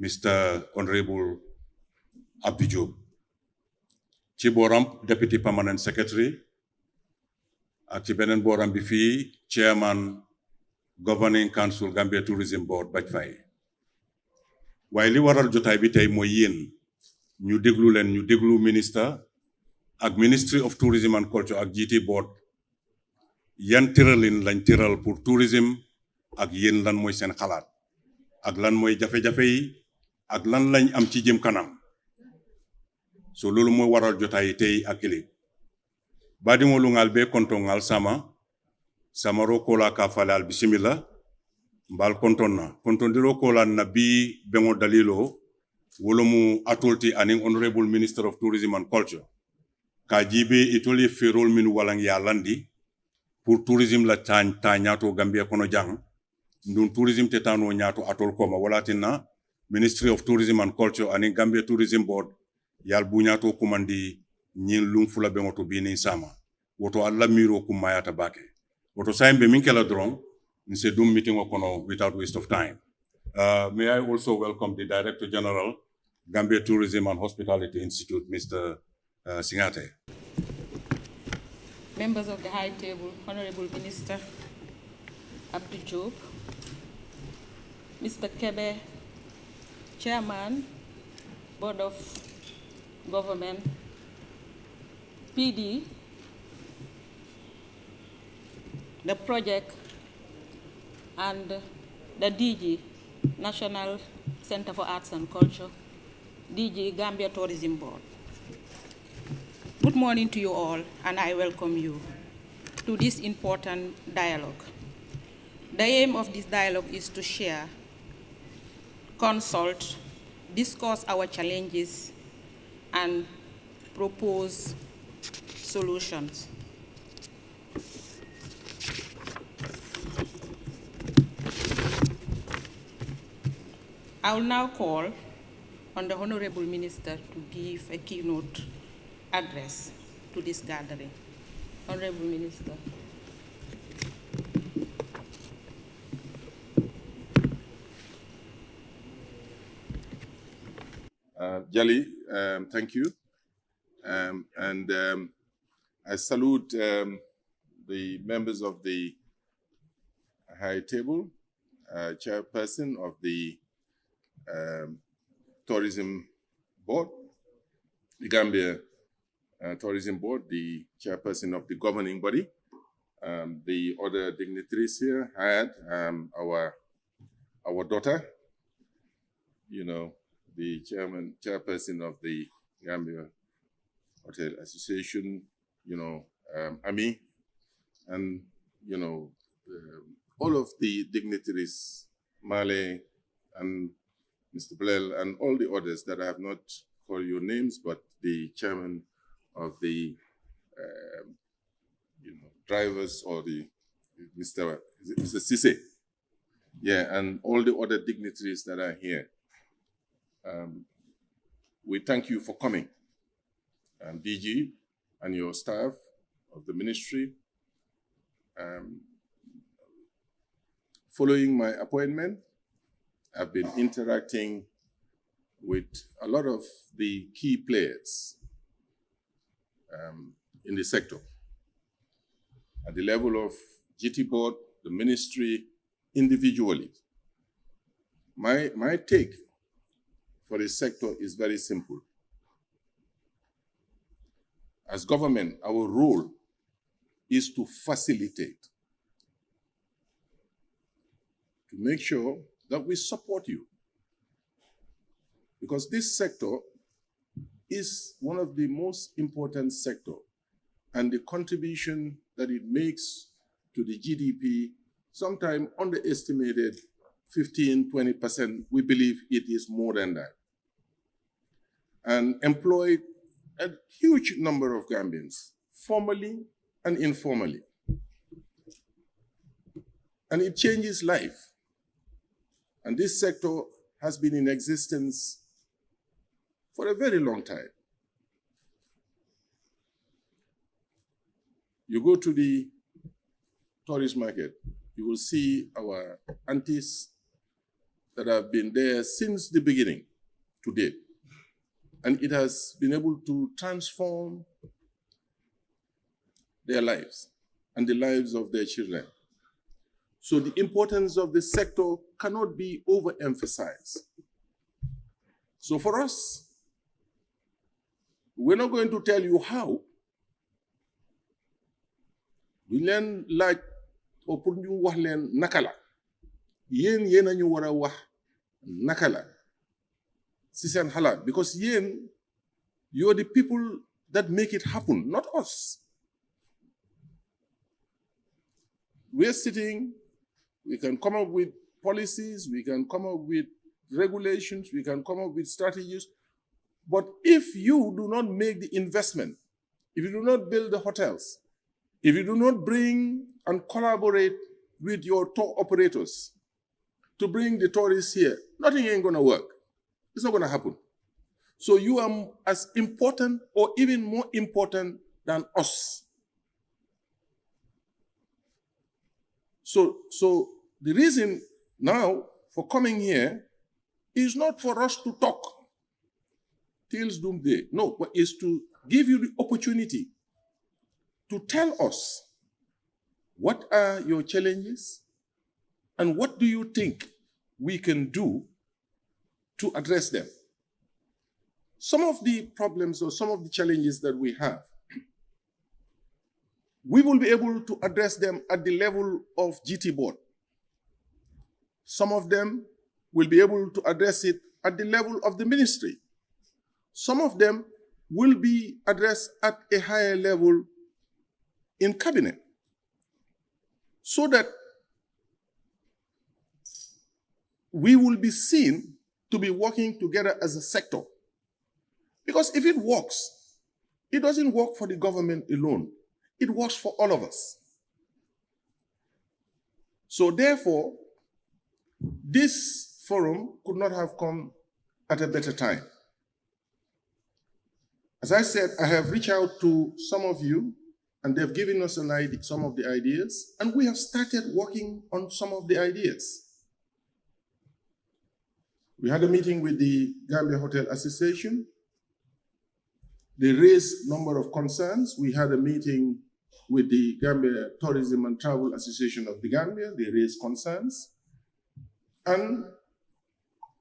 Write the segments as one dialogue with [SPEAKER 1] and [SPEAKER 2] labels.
[SPEAKER 1] Mr. Honorable Abdou Diop. Ci boram Deputy Permanent Secretary ak ci benen boram bi fi Chairman Governing Council Gambia Tourism Board Baj Faye. Waaye li waral jotaay bi tey mooy yéen ñu déglu minister ak Ministry of Tourism and Culture ak GT Board yan tëralin lañ tëral pour tourism ak yéen lan mooy seen xalaat ak lan mooy jafe-jafe yi ak lan lañ am ci jëm kanam so loolu mooy waral jotaay tey ak ili badimo lungal be kontongal sama rokola ka falal bismillah mbal kontonna kontondiro kola nabi bengo dalilo wolomu atolti aning Honorable Minister of Tourism and Culture ka jibe itoli ferol min walang ya landi pour tourism la tanyato Gambia kono jang ndun tourism te tano nyato atol koma walatina Ministry of Tourism and Culture aning Gambia Tourism Board yal bunyato kumandi nyin lung fula bengo to bini sama woto alla miro kumayata bake woto saimbe minkela drong nse dum meeting okono without waste of time. May I also welcome the Director General Gambia Tourism and Hospitality Institute, Mr. Singate.
[SPEAKER 2] Members of the High Table, Honorable Minister Abdou Diop, Mr. Kebe, Chairman, Board of Government, PD, the project, and the DG, National Center for Arts and Culture, DG Gambia Tourism Board. Good morning to you all, and I welcome you to this important dialogue. The aim of this dialogue is to share, consult, discuss our challenges, and propose solutions. I will now call on the Honorable Minister to give a keynote address to this gathering. Honorable Minister.
[SPEAKER 3] Jali, thank you. I salute the members of the High Table, Chairperson of the Tourism Board, the Gambia Tourism Board, the Chairperson of the governing body, the other dignitaries here, Hayat, our daughter, the chairperson of the Gambia Hotel Association, Ami, and, all of the dignitaries, Male and Mr. Blel, and all the others that I have not called your names, but the chairman of the, drivers, or the Mr. Sise, and all the other dignitaries that are here. We thank you for coming, DG and your staff of the ministry. Following my appointment, I've been interacting with a lot of the key players in the sector. At the level of GT Board, the ministry, individually. My take for the sector is very simple. As government, our role is to facilitate, to make sure that we support you. Because this sector is one of the most important sectors, and the contribution that it makes to the GDP, sometimes underestimated 15–20%, we believe it is more than that. And employed a huge number of Gambians, formally and informally. And it changes life. And this sector has been in existence for a very long time. You go to the tourist market, you will see our aunties that have been there since the beginning to date. And it has been able to transform their lives and the lives of their children. So the importance of this sector cannot be overemphasized. So for us, we're not going to tell you how. We learn like or pour ñu wax leen naka la yéen yéen a ñu war a wax naka la si seen xalaat, because yéen, you're the people that make it happen, not us. We're sitting, we can come up with policies, we can come up with regulations, we can come up with strategies, but if you do not make the investment, if you do not build the hotels, if you do not bring and collaborate with your tour operators to bring the tourists here, nothing ain't gonna work. It's not gonna happen. So you are as important or even more important than us. So the reason now for coming here is not for us to talk till doomsday, no, but is to give you the opportunity to tell us what are your challenges and what do you think we can do to address them. Some of the problems or some of the challenges that we have, we will be able to address them at the level of GT board. Some of them will be able to address it at the level of the ministry. Some of them will be addressed at a higher level in cabinet, so that we will be seen to be working together as a sector. Because if it works, it doesn't work for the government alone. It works for all of us. So therefore, this forum could not have come at a better time. As I said, I have reached out to some of you, and they've given us some of the ideas, and we have started working on some of the ideas. We had a meeting with the Gambia Hotel Association. They raised a number of concerns. We had a meeting with the Gambia Tourism and Travel Association of the Gambia. They raised concerns. And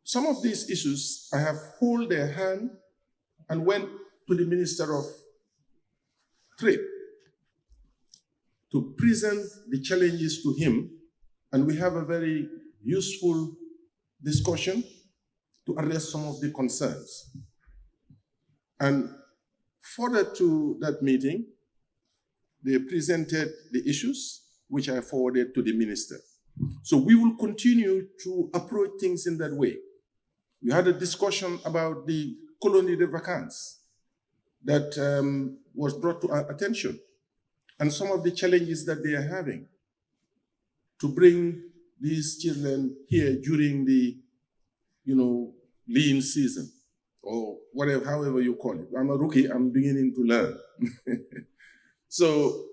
[SPEAKER 3] some of these issues, I have held their hand and went to the Minister of Trade to present the challenges to him, and we have a very useful discussion to address some of the concerns. And further to that meeting, they presented the issues, which I forwarded to the minister. So we will continue to approach things in that way. We had a discussion about the colonie de vacances that was brought to our attention, and some of the challenges that they are having to bring these children here during the, lean season, or whatever, however you call it. I'm a rookie, I'm beginning to learn. So,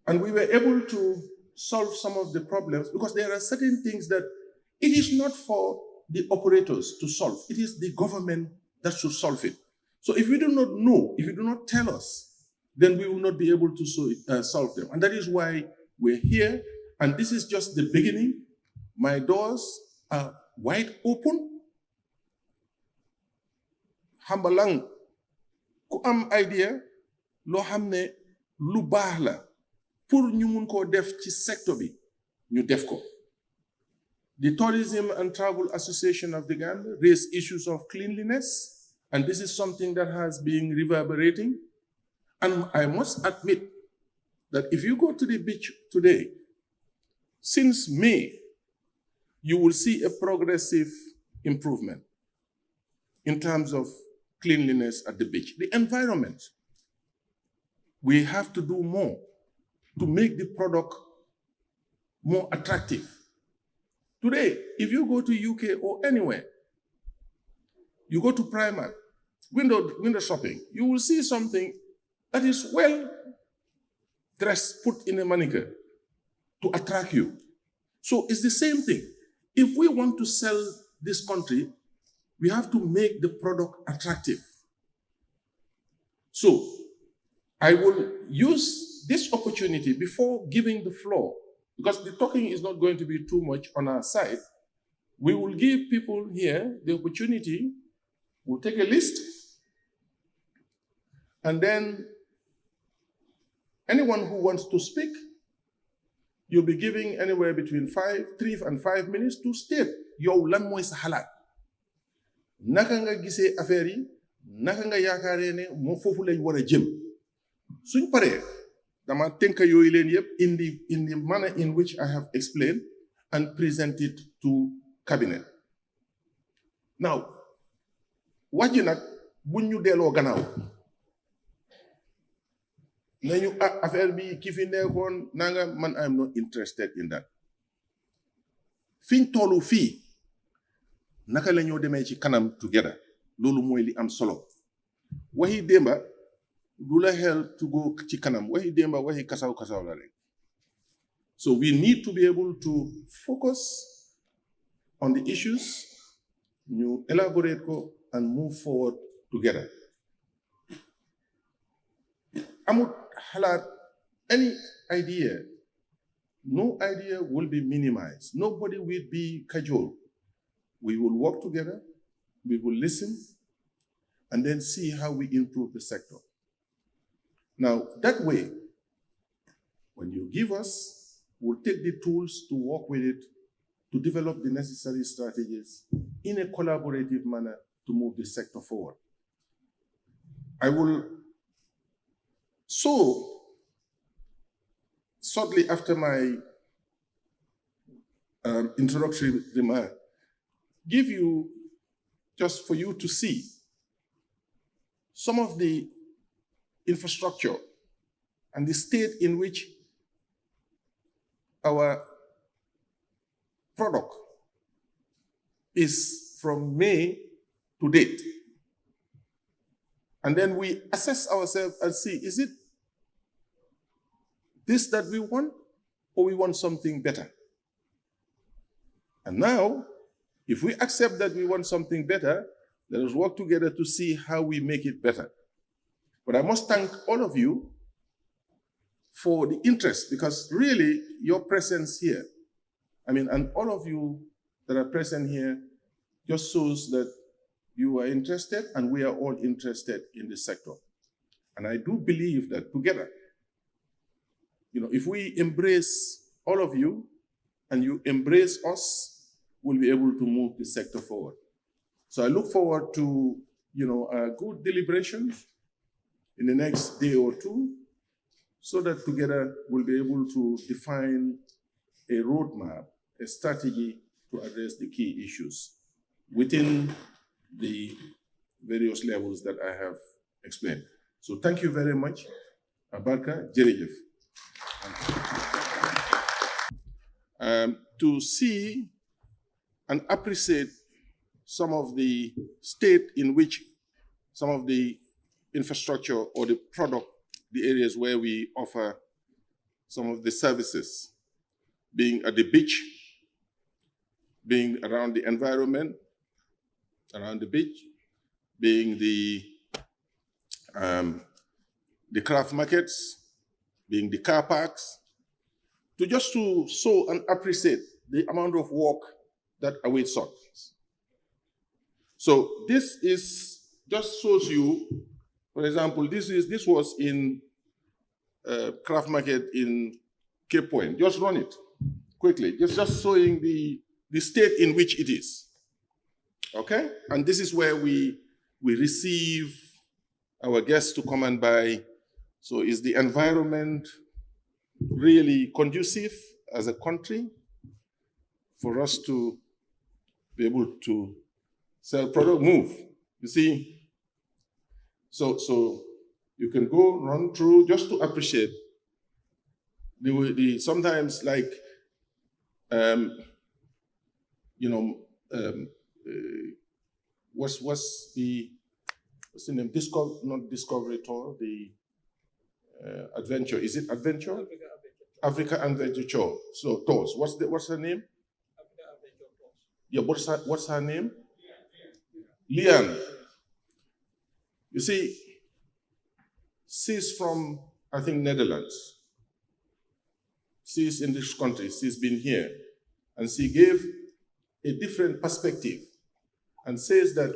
[SPEAKER 3] and we were able to solve some of the problems, because there are certain things that it is not for the operators to solve, it is the government that should solve it. So if we do not know, if you do not tell us, then we will not be able to solve them. And that is why we're here, and this is just the beginning. My doors are wide open. Hambalang, ku am idea, lo hamne lu baax la pour ñu mun ko def ci sector bi, ñu def ko. The Tourism and Travel Association of the Gambia raised issues of cleanliness, and this is something that has been reverberating. And I must admit that if you go to the beach today, since May, you will see a progressive improvement in terms of cleanliness at the beach. The environment, we have to do more to make the product more attractive. Today, if you go to UK or anywhere, you go to Primark, window shopping, you will see something that is well dressed, put in a manicure to attract you. So it's the same thing. if we want to sell this country, we have to make the product attractive. So I will use this opportunity before giving the floor, because the talking is not going to be too much on our side. We will give people here the opportunity. We'll take a list, and then anyone who wants to speak, you'll be giving anywhere between 3 and 5 minutes to state yow lan moy sa xalaat naka nga gisee affaire yi, naka nga yaakaaree ne moo foofu lañ war a jëm. Suñ paree dama tënk yooyu leen yëpp in the manner in which I have explained and present it to cabinet. Now, wax ji nag buñ ñu delloo gannaaw nañu affaire bi ki fi nekkoon nanga man I'm not interested in that. Fiñ tollu fii naka la ñoo demee ci kanam together, loolu mooy li am solo. Waxi démba du la xel to go ci kanam, waxi démba waxi kasaw kasaw la rek. So we need to be able to focus on the issues, ñu elaborate ko and move forward together. Amut halat any idea, no idea will be minimized. Nobody will be cajoled. We will work together, we will listen, and then see how we improve the sector. Now, that way, when you give us, we'll take the tools to work with it, to develop the necessary strategies in a collaborative manner to move the sector forward. I will shortly after my introductory remark, give you, just for you to see, some of the infrastructure and the state in which our product is from May to date. And then we assess ourselves and see, is it this that we want, or we want something better? And now, if we accept that we want something better, let us work together to see how we make it better. But I must thank all of you for the interest, because really your presence here, and all of you that are present here just shows that you are interested and we are all interested in the sector. And I do believe that together, if we embrace all of you and you embrace us, we'll be able to move the sector forward. So I look forward to, good deliberations in the next day or two, so that together we'll be able to define a roadmap, a strategy to address the key issues within the various levels that I have explained. So thank you very much. Abarka Jerejef. To see and appreciate some of the state in which some of the infrastructure or the product, the areas where we offer some of the services, being at the beach, being around the environment, around the beach, being the craft markets, being the car parks, to show and appreciate the amount of work that awaits us. So this just shows you, for example, this was in craft market in Cape Point. Just run it quickly, just showing the state in which it is. Okay? And this is where we receive our guests to come and buy. So is the environment really conducive as a country for us to be able to sell product, move? You see? So you can go run through just to appreciate the sometimes like what's the name? Not Discovery Tour, the adventure. Is it adventure? Africa Adventure Tour. So tours. What's the name? Yeah, what's her name? Lian. You see, she's from, I think, Netherlands. She's in this country, she's been here. And she gave a different perspective and says that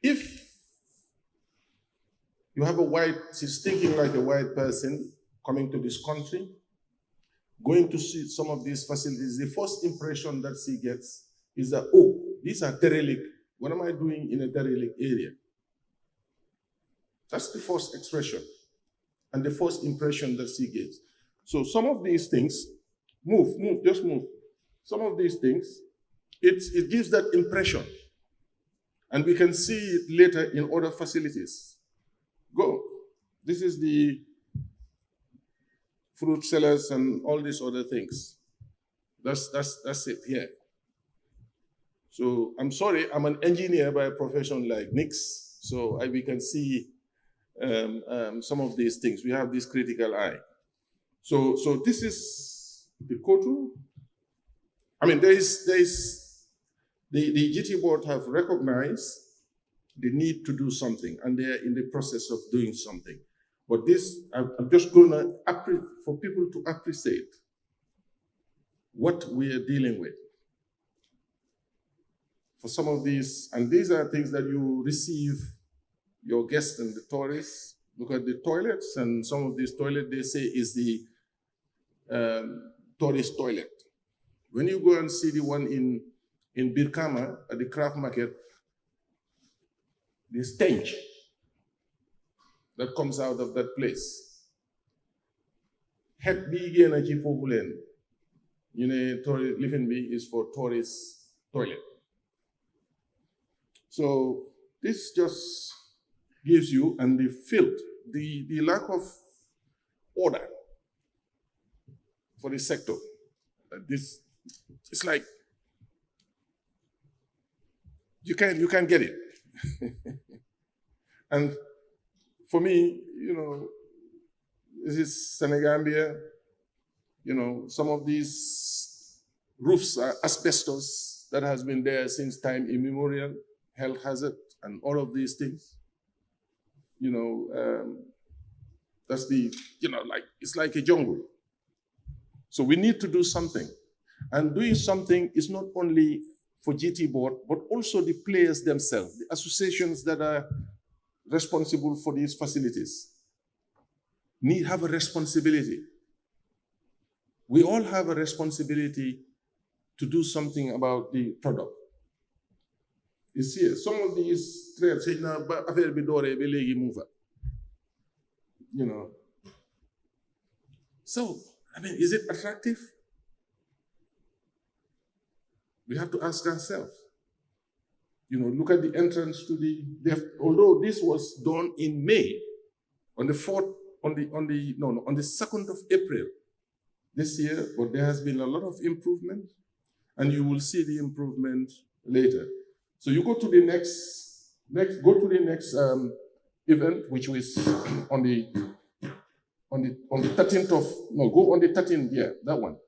[SPEAKER 3] if you have a white, she's thinking like a white person coming to this country, going to see some of these facilities, the first impression that she gets is that, oh, these are derelict. What am I doing in a derelict area? That's the first expression and the first impression that she gets. So some of these things, just move. Some of these things, it gives that impression. And we can see it later in other facilities. Go. This is the fruit sellers and all these other things. That's it here. So I'm sorry, I'm an engineer by profession like Nick's, so we can see some of these things. We have this critical eye. So this is the Kotu. I mean, the GT board have recognized the need to do something, and they're in the process of doing something. But this, I'm just going to, for people to appreciate what we are dealing with. For some of these, and these are things that you receive your guests and the tourists. Look at the toilets, and some of these toilets they say is the tourist toilet. When you go and see the one in Birkama at the craft market, the stench that comes out of that place. Het bi gena ci fofu len. You know, tourist living bi is for tourist toilet. So this just gives you, and the filth, the lack of order for the sector. This, it's like you can't get it. And for me, you know, this is Senegambia. You know, some of these roofs are asbestos that has been there since time immemorial, health hazard, and all of these things. You know, that's the, you know, like, it's like a jungle. So we need to do something. And doing something is not only for GT board, but also the players themselves, the associations that are responsible for these facilities have a responsibility. We all have a responsibility to do something about the product. You see, some of these trends, you know. So, I mean, is it attractive? We have to ask ourselves. You know, look at the entrance to although this was done in May, on the 2nd of April this year, but there has been a lot of improvement, and you will see the improvement later. So you go to the next event, which was on the 13th of, no, go on the 13th, yeah, that one.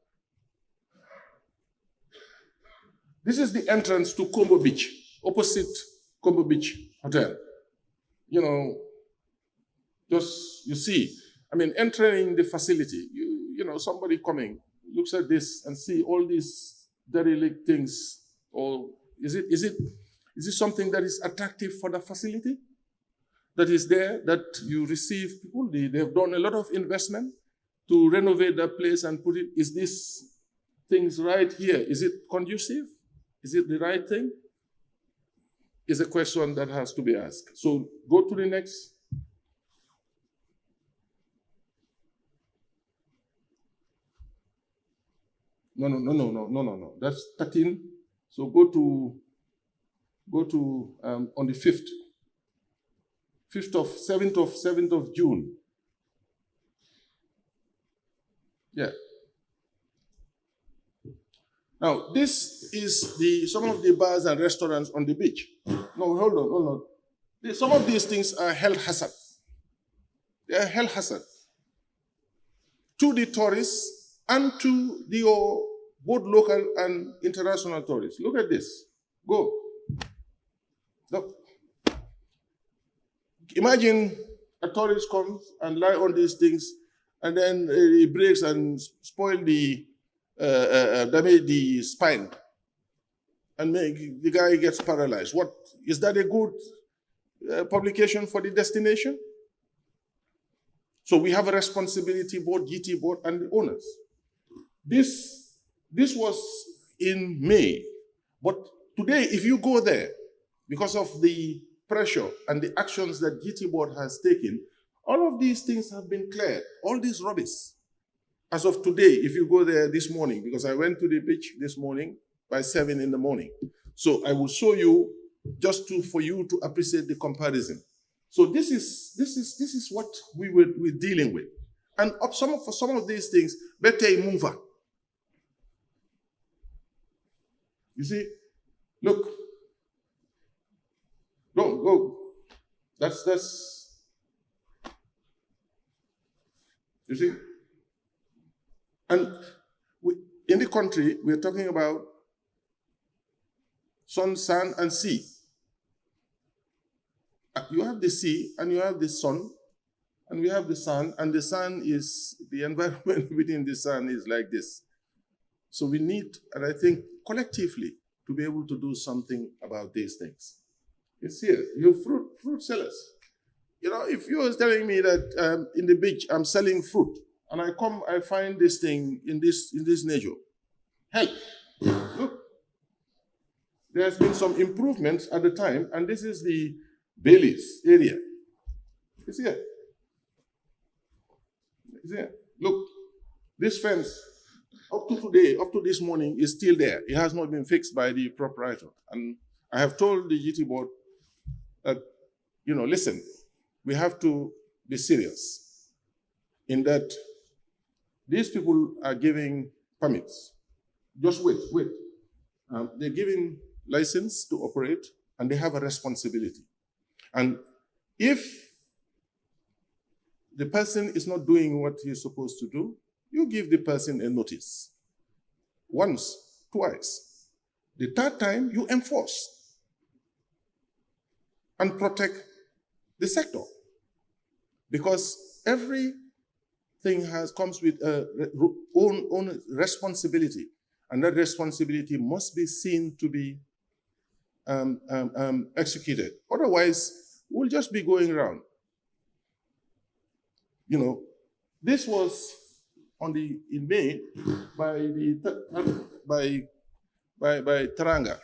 [SPEAKER 3] This is the entrance to Combo Beach, opposite Combo Beach Hotel. You know, just, you see, I mean, entering the facility, you know, somebody coming, looks at this and see all these derelict things, or is it something that is attractive for the facility? That is there, that you receive people, they've done a lot of investment to renovate that place and put it, is this things right here, is it conducive? Is it the right thing? Is a question that has to be asked. So go to the next. No. That's 13. So go to on the 5th. 7th of June. Yeah. Now, this is some of the bars and restaurants on the beach. No, hold on. Some of these things are health hazard. They are health hazard to the tourists and to both local and international tourists. Look at this. Go. Look. Imagine a tourist comes and lie on these things, and then he breaks and spoil damage the spine, and the guy gets paralyzed. What is that a good publication for the destination? So we have a responsibility, both GT board and the owners. This was in May, but today, if you go there, because of the pressure and the actions that GT board has taken, all of these things have been cleared, all these rubbish. As of today, if you go there this morning, because I went to the beach this morning by 7 in the morning. So I will show you just for you to appreciate the comparison. So this is what we're dealing with. And for some of these things, better mover. You see, look. Go. That's. You see, and in the country we're talking about sun, sand, and sea. You have the sea, and you have the sun, and we have the sun, and the sun is the environment within the sun is like this. So we need, and I think collectively, to be able to do something about these things. It's here. You fruit sellers. You know, if you are telling me that in the beach I'm selling fruit, and I find this thing in this nature, help. Look, there has been some improvements at the time, and this is the Bailey's area. It's here. It's here. Look, this fence up to today, up to this morning, is still there. It has not been fixed by the proprietor, and I have told the GT board that, you know, listen, we have to be serious in that these people are giving permits. Just wait. They're giving license to operate, and they have a responsibility. And if the person is not doing what he's supposed to do, you give the person a notice. Once, twice. The third time, you enforce and protect the sector. Because everything comes with own responsibility, and that responsibility must be seen to be executed. Otherwise, we'll just be going around. You know, this was in May by Taranga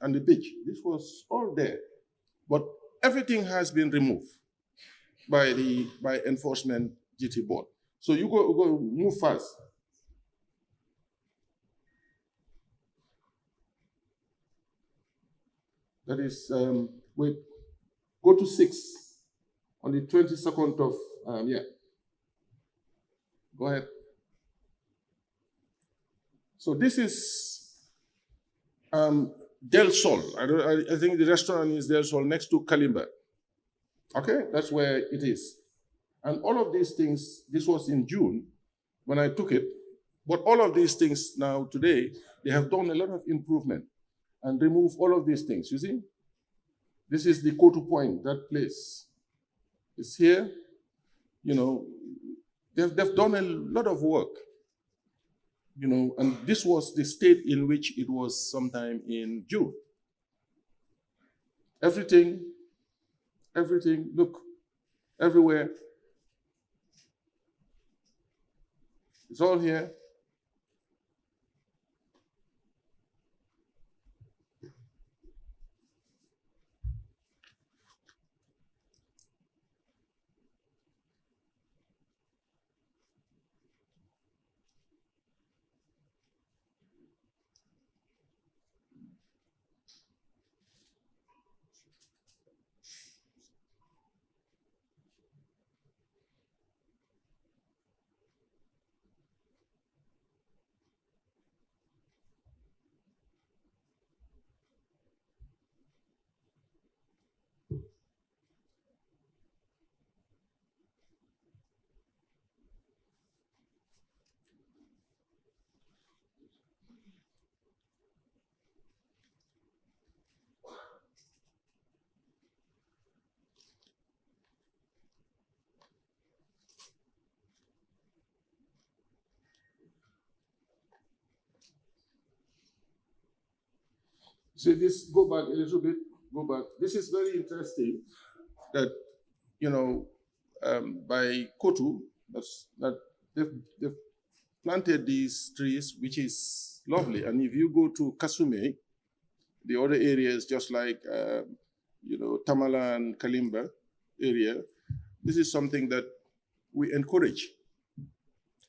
[SPEAKER 3] and the beach. This was all there, but everything has been removed by enforcement GT board. So you go move fast. That is, wait, go to 6 on the 22nd of, yeah. Go ahead. So this is Del Sol. I think the restaurant is Del Sol next to Kalimba. Okay, that's where it is. And all of these things, this was in June when I took it, but all of these things now today, they have done a lot of improvement and remove all of these things, you see? This is the Kotu point, that place. It's here, you know, they've done a lot of work, you know, and this was the state in which it was sometime in June. Everything, look, everywhere. It's all here. So this, go back a little bit, go back. This is very interesting that, you know, by Kotu, that they've planted these trees, which is lovely. And if you go to Kasume, the other areas, just like, you know, Tamala and Kalimba area, this is something that we encourage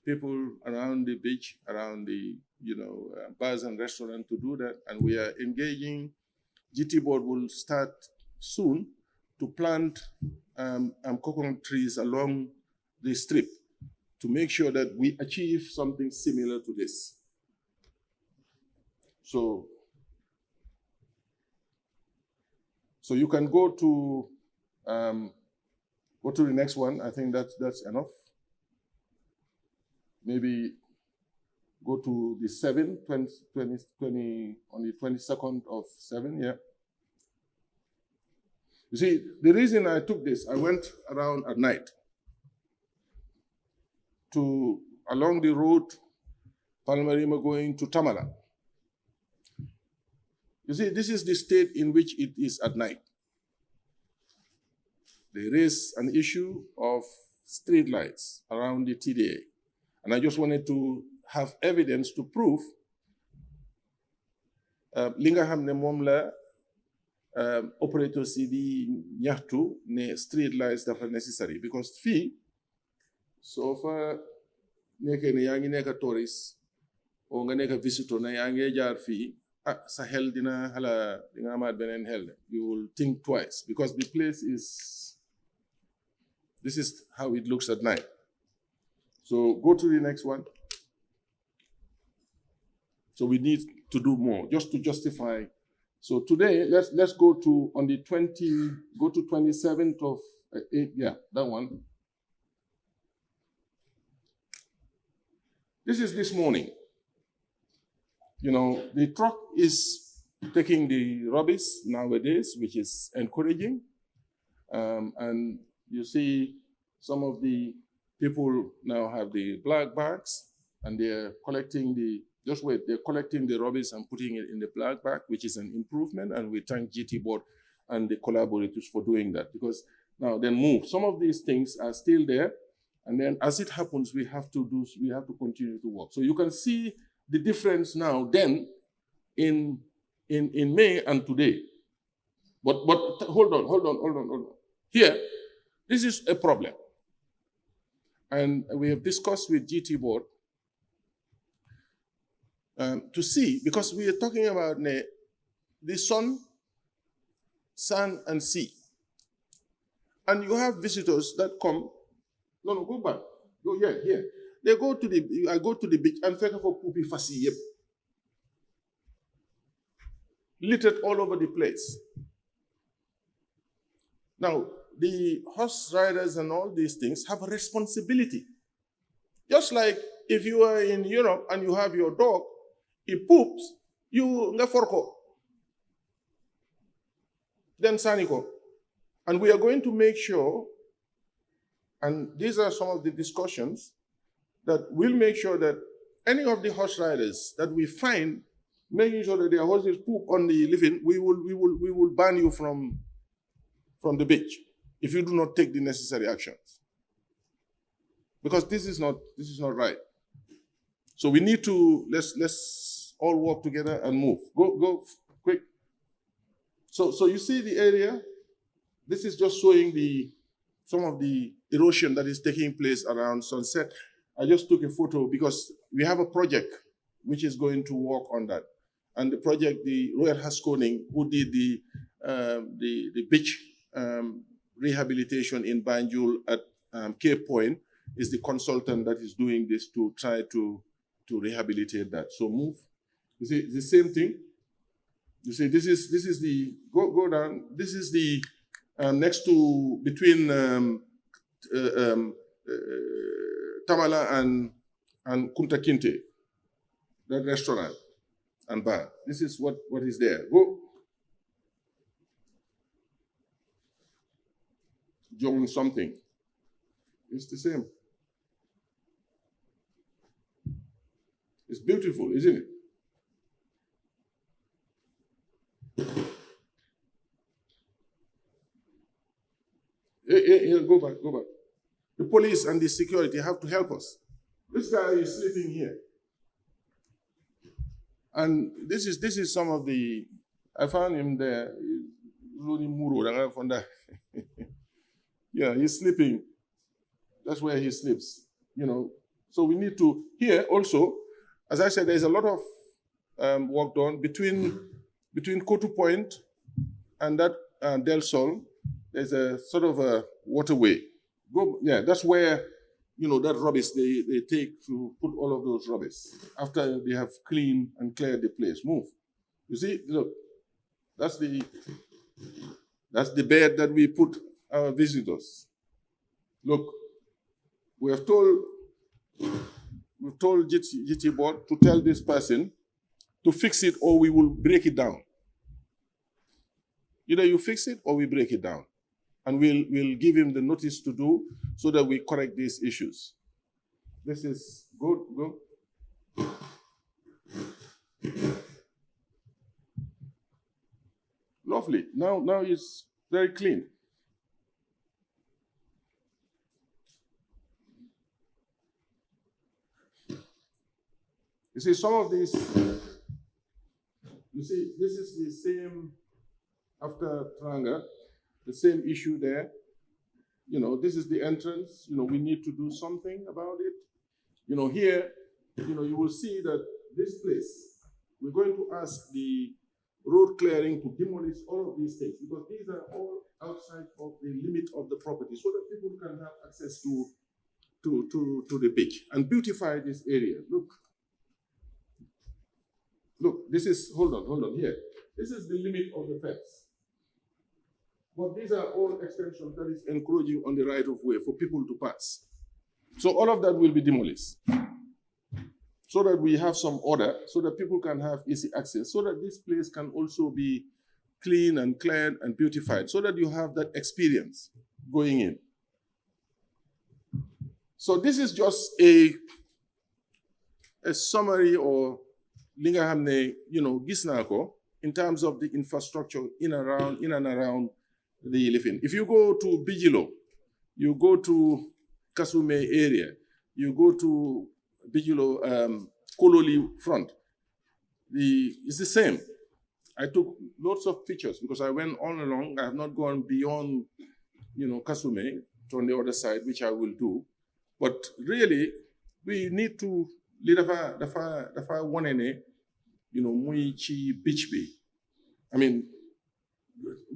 [SPEAKER 3] people around the beach, around the, you know, bars and restaurants to do that. And we are engaging. GT board will start soon to plant coconut trees along the strip to make sure that we achieve something similar to this. So you can go to the next one. I think that's enough. Maybe go to the 7, 20, on the 22nd of 7, yeah. You see, the reason I took this, I went around at night along the road, Palmarima going to Tamala. You see, this is the state in which it is at night. There is an issue of street lights around the TDA. And I just wanted to have evidence to prove linga hamne momla operators CD nyahtu ne street lights that are necessary because fee so far neke ne yangi neka tourist o nga neka visitor na yangi jar fee sa hel dina hala dinga amad benen hel you will think twice because the place is this is how it looks at night. So go to the next one. So we need to do more just to justify. So today, let's go to on the 27th of 8, yeah, that one. This is this morning. You know, the truck is taking the rubbish nowadays, which is encouraging. And you see some of the people now have the black bags and they're collecting they're collecting the rubbish and putting it in the black bag, which is an improvement. And we thank GT Board and the collaborators for doing that because now then move. Some of these things are still there. And then as it happens, we have to continue to work. So you can see the difference now then in May and today. But hold on. Here, this is a problem. And we have discussed with GT Board to see, because we are talking about the sun, and sea. And you have visitors that come, no, go back. Go here. They go to I go to the beach and take for poopy fasi yep. Littered all over the place. Now, the horse riders and all these things have a responsibility. Just like if you are in Europe and you have your dog, it poops, you ngaforko. Then saniko. And we are going to make sure, and these are some of the discussions, that we'll make sure that any of the horse riders that we find making sure that their horses poop on the living, we will ban you from the beach if you do not take the necessary actions. Because this is not right. So we need to let's all work together and move. Go quick. So you see the area. This is just showing some of the erosion that is taking place around Sunset. I just took a photo because we have a project which is going to work on that. And the project, the Royal Haskoning, who did the beach rehabilitation in Banjul at Cape Point, is the consultant that is doing this to try to rehabilitate that. So move. You see the same thing. You see this is the go down. This is the next to between Tamala and Kunta Kinte, that restaurant and bar. This is what is there. Go. Join something. It's the same. It's beautiful, isn't it? go back, go back. The police and the security have to help us. This guy is sleeping here. And this is some of the, I found him there. Yeah, he's sleeping. That's where he sleeps, you know. So we need to, here also, as I said, there's a lot of work done between Kotu Point and that Del Sol. There's a sort of a waterway. Yeah, that's where, you know, that rubbish they take to put all of those rubbish after they have cleaned and cleared the place. Move. You see, look, that's the bed that we put our visitors. Look, we've told GT board to tell this person to fix it or we will break it down. Either you fix it or we break it down. And we'll give him the notice to do so that we correct these issues. This is good, go. Lovely. Now it's very clean. You see, some of these, you see, this is the same after Tranga. The same issue there. You know, this is the entrance. You know, we need to do something about it. You know, here, you know, you will see that this place, we're going to ask the road clearing to demolish all of these things because these are all outside of the limit of the property so that people can have access to the beach and beautify this area. Look, this is, hold on, here. This is the limit of the fence. But these are all extensions that is encroaching on the right of way for people to pass. So all of that will be demolished so that we have some order, so that people can have easy access, so that this place can also be clean and cleared and beautified, so that you have that experience going in. So this is just a summary or linga hamne, you know, gisnako in terms of the infrastructure in and around the living. If you go to Bijilo, you go to Kasume area, you go to Bijilo Kololi front, it's the same. I took lots of pictures because I went on along. I have not gone beyond, you know, Kasume to on the other side, which I will do. But really, we need to dafa wanene, you know, muichi beach be. I mean,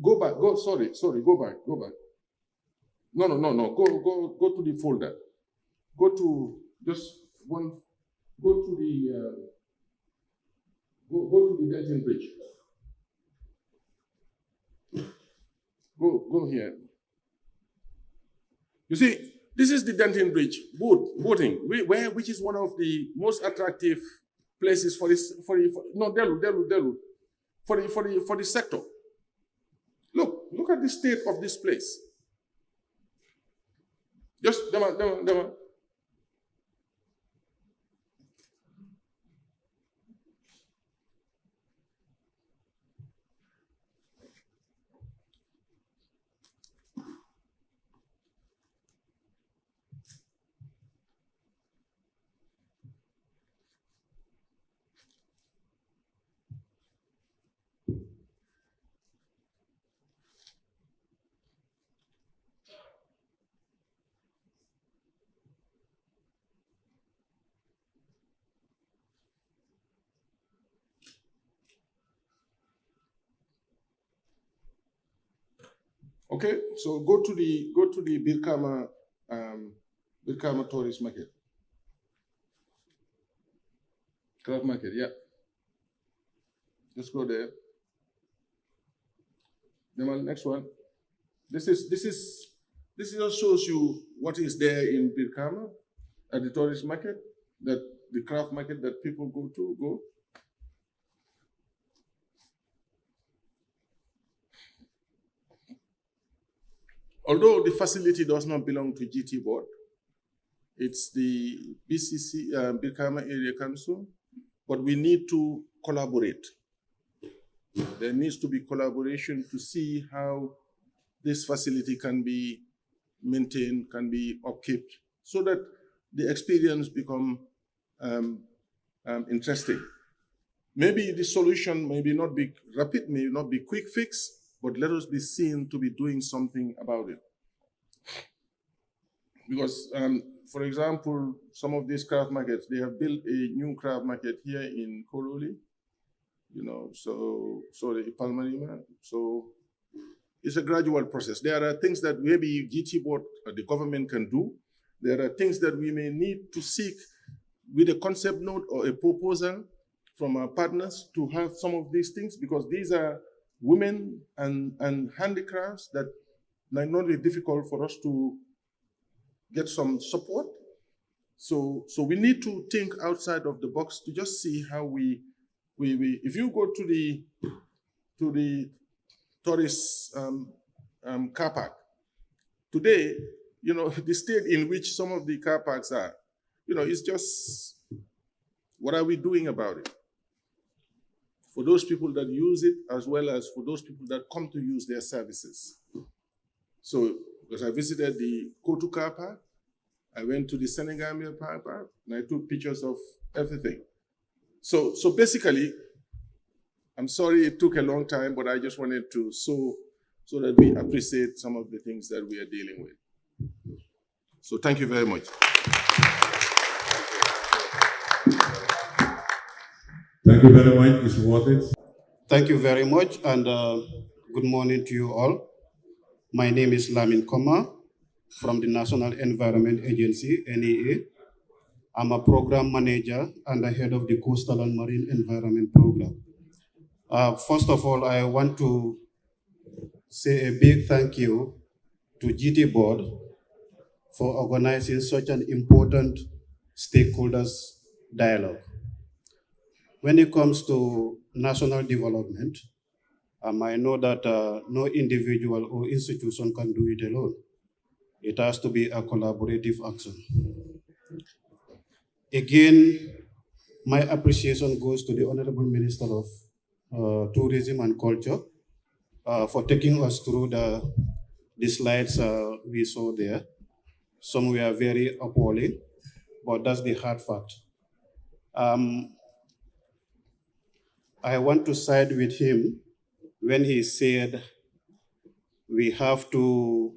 [SPEAKER 3] go back, sorry, go back. No, go to the folder. Go to just one, go to the Delton Bridge. Go here. You see, this is the Denton Bridge, boating, which is one of the most attractive places for the sector. Look at the state of this place. Just, dama. Okay, so go to the Birkama tourist market. Craft market, yeah. Just go there. Then next one. This just shows you what is there in Birkama at the tourist market, that the craft market that people go. Although the facility does not belong to GT board, it's the BCC, Birkama Area Council, but we need to collaborate. There needs to be collaboration to see how this facility can be maintained, can be upkept, so that the experience become interesting. Maybe the solution may not be rapid, may not be quick fix, but let us be seen to be doing something about it. Because, for example, some of these craft markets, they have built a new craft market here in Kololi, so the Palmarima. So it's a gradual process. There are things that maybe GT Board, the government can do. There are things that we may need to seek with a concept note or a proposal from our partners to have some of these things, because these are women and handicrafts that might not be difficult for us to get some support. So we need to think outside of the box to just see how we if you go to the tourist car park today, the state in which some of the car parks are, it's just, what are we doing about it? For those people that use it, as well as for those people that come to use their services. So, because I visited the Kotu car park, I went to the Gambia car park, and I took pictures of everything. So basically, I'm sorry it took a long time, but I just wanted to so that we appreciate some of the things that we are dealing with. So thank you very much.
[SPEAKER 1] Thank you very much. It's worth it.
[SPEAKER 4] Thank you very much, and good morning to you all. My name is Lamin Koma from the National Environment Agency, NEA. I'm a program manager and the head of the Coastal and Marine Environment Program. First of all, I want to say a big thank you to GT Board for organizing such an important stakeholders dialogue. When it comes to national development, I know that no individual or institution can do it alone. It has to be a collaborative action. Again, my appreciation goes to the Honorable Minister of Tourism and Culture for taking us through the slides we saw there. Some were very appalling, but that's the hard fact. I want to side with him when he said we have to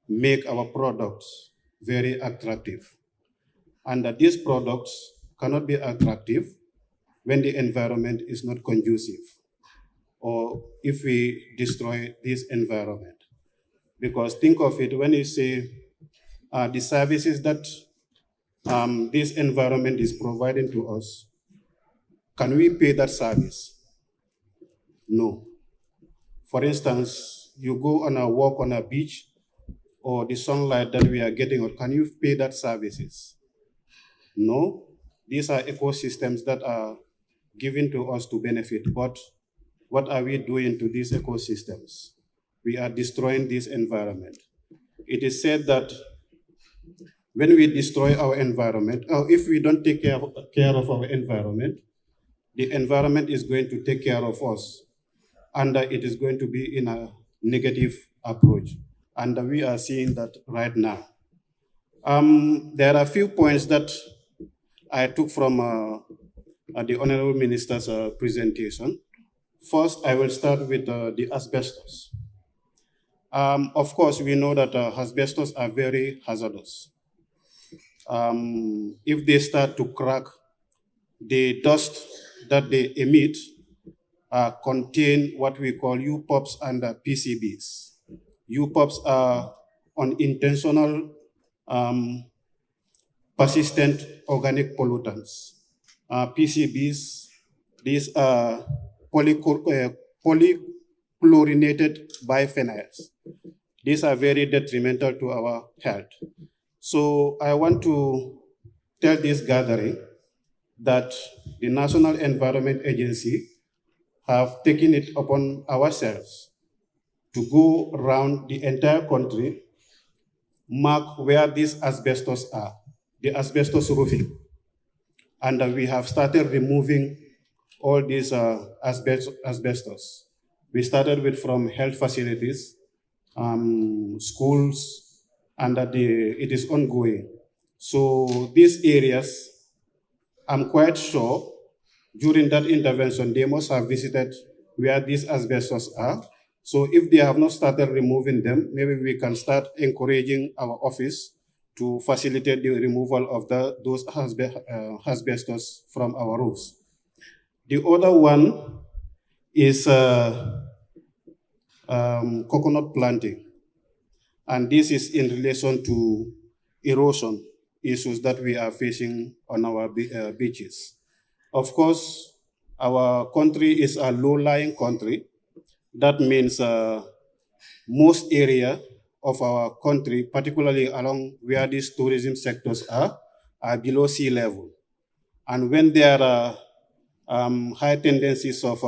[SPEAKER 4] make our products very attractive, and that these products cannot be attractive when the environment is not conducive, or if we destroy this environment. Because think of it, when you say the services that this environment is providing to us, can we pay that service? No. For instance, you go on a walk on a beach, or the sunlight that we are getting, or can you pay that services? No. These are ecosystems that are given to us to benefit, but what are we doing to these ecosystems? We are destroying this environment. It is said that when we destroy our environment, or if we don't take care of our environment, the environment is going to take care of us, and it is going to be in a negative approach. And we are seeing that right now. There are a few points that I took from the Honorable Minister's presentation. First, I will start with the asbestos. Of course, we know that asbestos are very hazardous. If they start to crack, the dust that they emit contain what we call UPOPs and PCBs. UPOPs are unintentional persistent organic pollutants. PCBs, these are polychlorinated biphenyls. These are very detrimental to our health. So I want to tell this gathering that the National Environment Agency have taken it upon ourselves to go around the entire country, mark where these asbestos are, the asbestos roofing. And we have started removing all these asbestos. We started with from health facilities, schools, and that it is ongoing. So these areas, I'm quite sure during that intervention, they must have visited where these asbestos are. So if they have not started removing them, maybe we can start encouraging our office to facilitate the removal of those asbestos from our roofs. The other one is coconut planting. And this is in relation to erosion issues that we are facing on our beaches. Of course, our country is a low-lying country. That means most area of our country, particularly along where these tourism sectors are below sea level. And when there are high tendencies of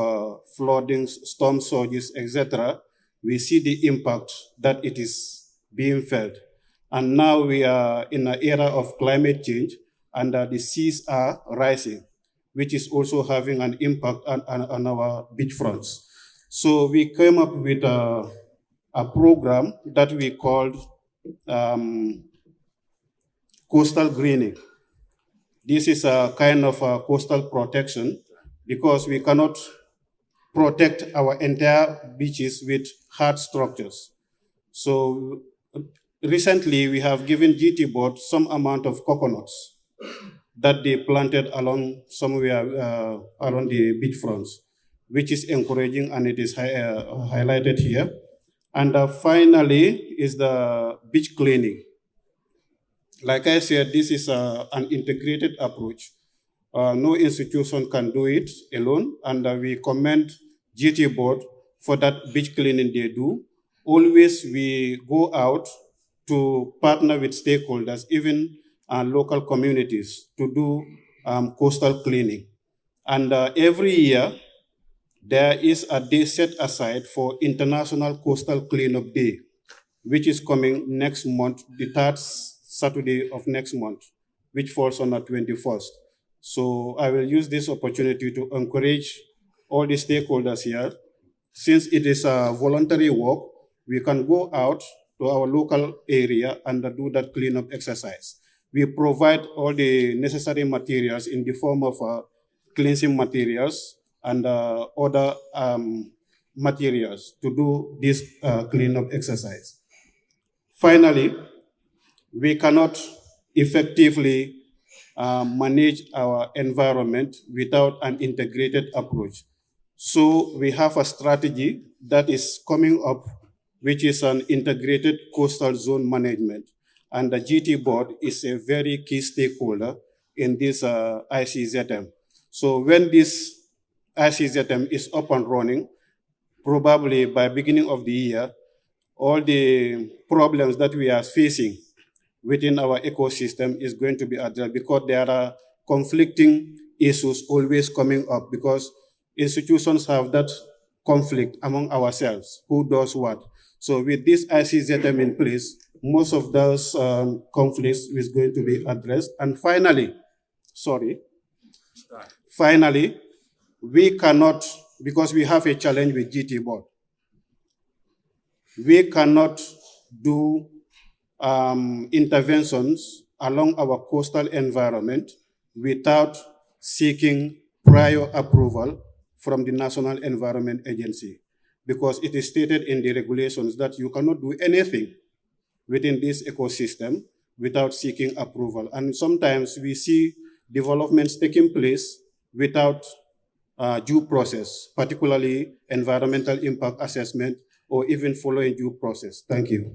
[SPEAKER 4] flooding, storm surges, etc., we see the impact that it is being felt. And now we are in an era of climate change, and the seas are rising, which is also having an impact on our beachfronts. So we came up with a program that we called coastal greening. This is a kind of coastal protection because we cannot protect our entire beaches with hard structures. So recently we have given GT Board some amount of coconuts that they planted along somewhere along the beachfronts, which is encouraging, and it is highlighted here. And finally is the beach cleaning. Like I said, this is an integrated approach. No institution can do it alone, and we commend GT Board for that beach cleaning they do. Always we go out to partner with stakeholders, even local communities, to do coastal cleaning. And every year, there is a day set aside for International Coastal Cleanup Day, which is coming next month, the third Saturday of next month, which falls on the 21st. So I will use this opportunity to encourage all the stakeholders here. Since it is a voluntary work, we can go out to our local area and do that cleanup exercise. We provide all the necessary materials in the form of cleansing materials and other materials to do this cleanup exercise. Finally, we cannot effectively manage our environment without an integrated approach. So we have a strategy that is coming up, which is an integrated coastal zone management. And the GT Board is a very key stakeholder in this ICZM. So when this ICZM is up and running, probably by beginning of the year, all the problems that we are facing within our ecosystem is going to be addressed, because there are conflicting issues always coming up, because institutions have that conflict among ourselves, who does what. So with this ICZM in place, most of those conflicts is going to be addressed. And finally, we cannot, because we have a challenge with GT Board, we cannot do interventions along our coastal environment without seeking prior approval from the National Environment Agency, because it is stated in the regulations that you cannot do anything within this ecosystem without seeking approval. And sometimes we see developments taking place without due process, particularly environmental impact assessment, or even following due process. Thank you.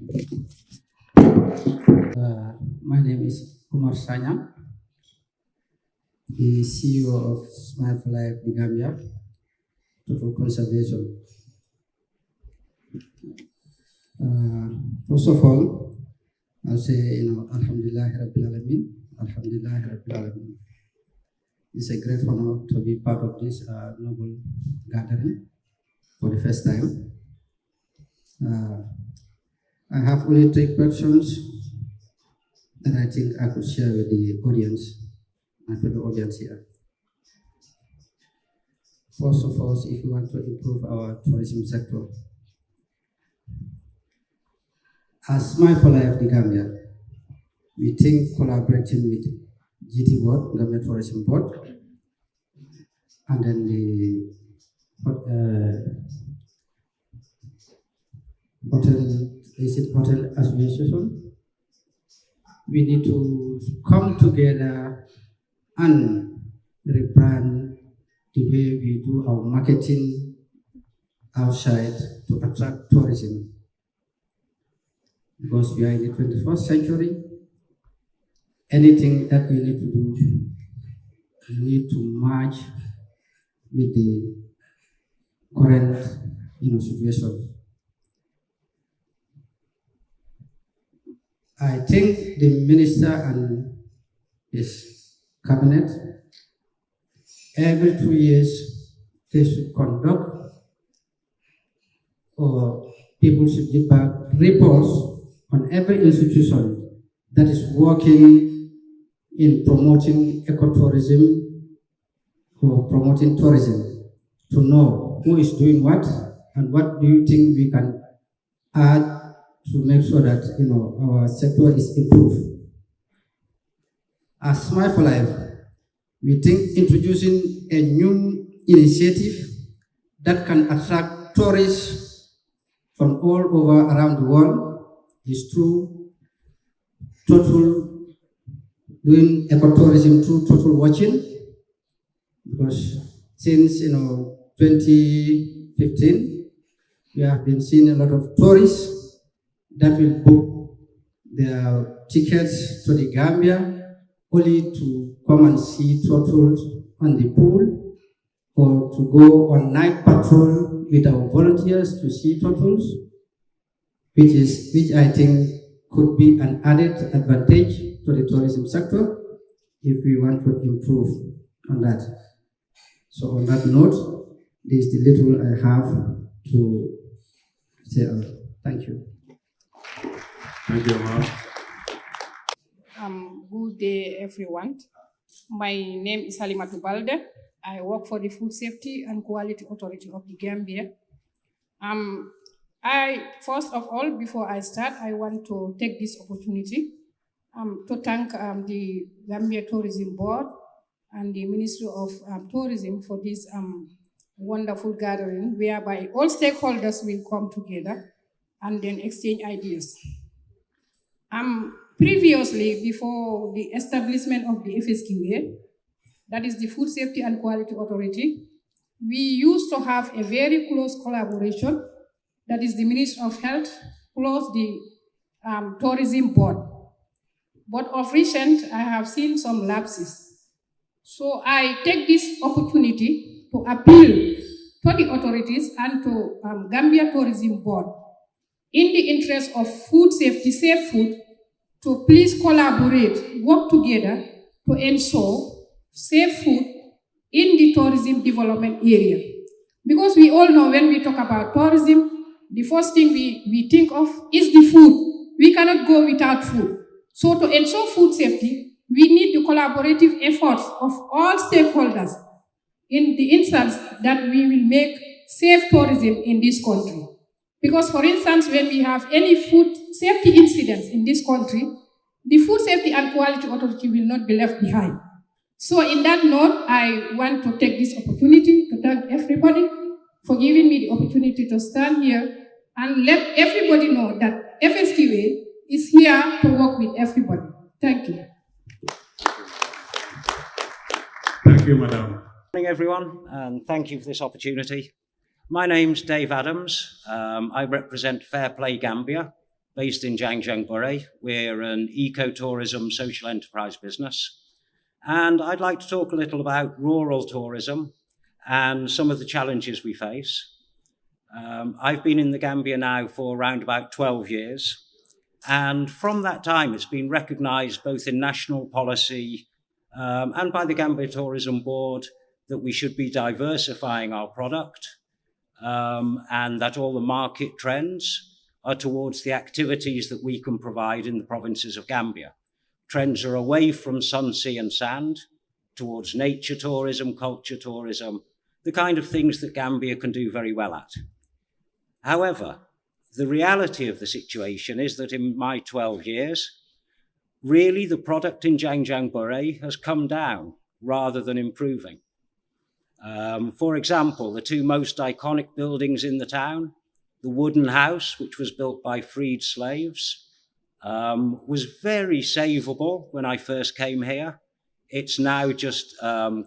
[SPEAKER 5] My name is Kumar Sanyang, the CEO of Smile for Life in Gambia, Total Conservation. First of all, I'll say, Alhamdulillah Rabbil Alameen, Alhamdulillah Rabbil Alameen. It's a great honor to be part of this noble gathering for the first time. I have only 3 questions that I think I could share with the audience and for the audience here. First of all, if we want to improve our tourism sector, As Smile for Life, the Gambia, we think collaborating with GT Board, Gambia Tourism Board, and then the Hotel Association, we need to come together and rebrand the way we do our marketing outside to attract tourism. Because we are in the 21st century, anything that we need to do, we need to merge with the current situation. I think the minister and his cabinet, every 2 years, they should conduct, or people should give back reports on every institution that is working in promoting ecotourism or promoting tourism, to know who is doing what and what do you think we can add to make sure that our sector is improved. As Smile for Life, we think introducing a new initiative that can attract tourists from all over around the world is through doing ecotourism through total watching, because since 2015 we have been seeing a lot of tourists that will book their tickets to the Gambia only to come and see turtles on the pool, or to go on night patrol with our volunteers to see turtles, which I think could be an added advantage to the tourism sector if we want to improve on that. So on that note, this is the little I have to say. Thank you.
[SPEAKER 1] Thank you, ma'am.
[SPEAKER 6] Good day, everyone. My name is Halimatu Balde. I work for the Food Safety and Quality Authority of the Gambia. First of all, before I start, I want to take this opportunity to thank the Gambia Tourism Board and the Ministry of Tourism for this wonderful gathering, whereby all stakeholders will come together and then exchange ideas. Previously, before the establishment of the FSQA, that is the Food Safety and Quality Authority, we used to have a very close collaboration, that is the Ministry of Health plus the Tourism Board. But of recent, I have seen some lapses. So I take this opportunity to appeal to the authorities and to Gambia Tourism Board, in the interest of food safety, safe food, to please collaborate, work together to ensure safe food in the tourism development area. Because we all know when we talk about tourism, the first thing we think of is the food. We cannot go without food. So to ensure food safety, we need the collaborative efforts of all stakeholders in the instance that we will make safe tourism in this country. Because for instance, when we have any food safety incidents in this country, the Food Safety and Quality Authority will not be left behind. So in that note, I want to take this opportunity to thank everybody for giving me the opportunity to stand here and let everybody know that FSQA is here to work with everybody. Thank you.
[SPEAKER 1] Thank you, madam.
[SPEAKER 7] Good morning, everyone, and thank you for this opportunity. My name's Dave Adams. I represent Fair Play Gambia, based in Jangjang Bure. We're an ecotourism social enterprise business. And I'd like to talk a little about rural tourism and some of the challenges we face. I've been in the Gambia now for around about 12 years. And from that time, it's been recognised both in national policy and by the Gambia Tourism Board that we should be diversifying our product and that all the market trends are towards the activities that we can provide in the provinces of Gambia. Trends are away from sun, sea and sand towards nature tourism, culture tourism, the kind of things that Gambia can do very well at. However, the reality of the situation is that in my 12 years, really the product in Giang Bore has come down rather than improving. For example, the two most iconic buildings in the town, the wooden house, which was built by freed slaves, was very savable when I first came here. It's now just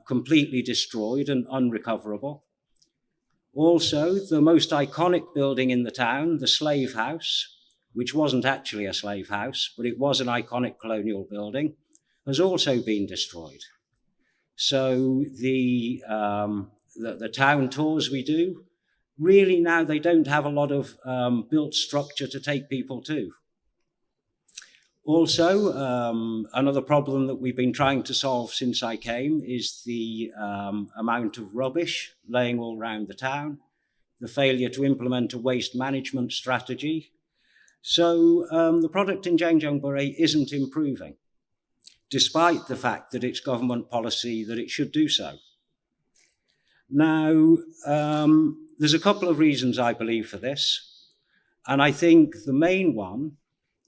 [SPEAKER 7] completely destroyed and unrecoverable. Also, the most iconic building in the town, the slave house, which wasn't actually a slave house, but it was an iconic colonial building, has also been destroyed. So the town tours we do, really now they don't have a lot of built structure to take people to. Also, another problem that we've been trying to solve since I came is the amount of rubbish laying all around the town, the failure to implement a waste management strategy. So the product in Giang Bore isn't improving, despite the fact that it's government policy that it should do so. Now, there's a couple of reasons I believe for this, and I think the main one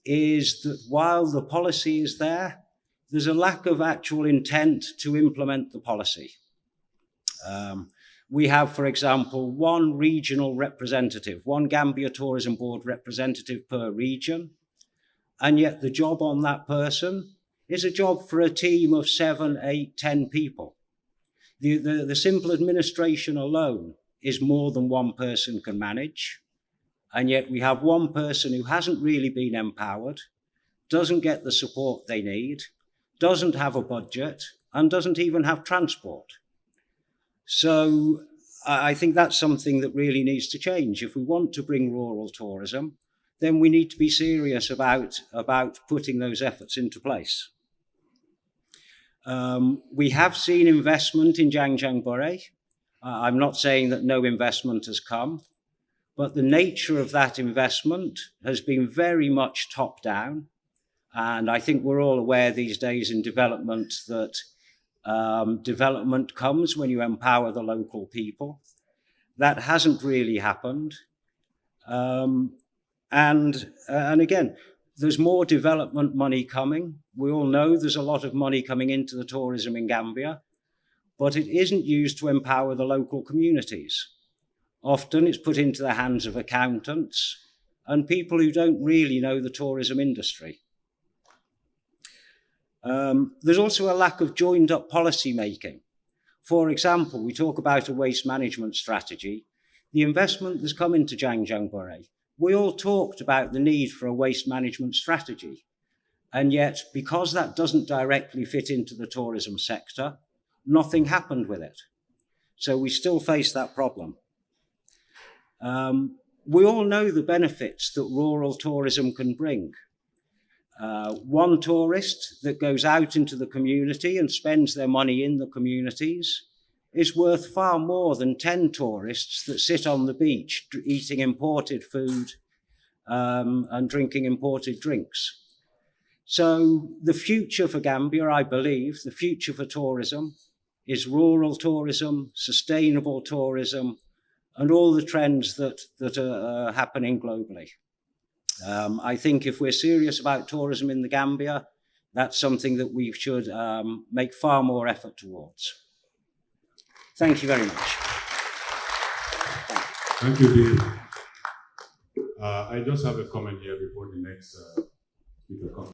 [SPEAKER 7] is that while the policy is there, there's a lack of actual intent to implement the policy. We have, for example, one regional representative, one Gambia Tourism Board representative per region, and yet the job on that person is a job for a team of 7, 8, 10 people. The simple administration alone is more than one person can manage. And yet we have one person who hasn't really been empowered, doesn't get the support they need, doesn't have a budget, and doesn't even have transport. So I think that's something that really needs to change. If we want to bring rural tourism, then we need to be serious about putting those efforts into place. We have seen investment in Giang Bore. I'm not saying that no investment has come, but the nature of that investment has been very much top-down. And I think we're all aware these days in development that development comes when you empower the local people. That hasn't really happened. And again, there's more development money coming. We all know there's a lot of money coming into the tourism in Gambia, but it isn't used to empower the local communities. Often it's put into the hands of accountants and people who don't really know the tourism industry. There's also a lack of joined up policy making. For example, we talk about a waste management strategy. The investment that's come into Giang Bore, we all talked about the need for a waste management strategy. And yet, because that doesn't directly fit into the tourism sector, nothing happened with it. So we still face that problem. We all know the benefits that rural tourism can bring. One tourist that goes out into the community and spends their money in the communities is worth far more than 10 tourists that sit on the beach eating imported food and drinking imported drinks. So the future for Gambia, I believe, the future for tourism is rural tourism, sustainable tourism, and all the trends that are happening globally. I think if we're serious about tourism in the Gambia, that's something that we should make far more effort towards. Thank you very much.
[SPEAKER 8] Thank you, Dave. I just have a comment here before the next speaker comes.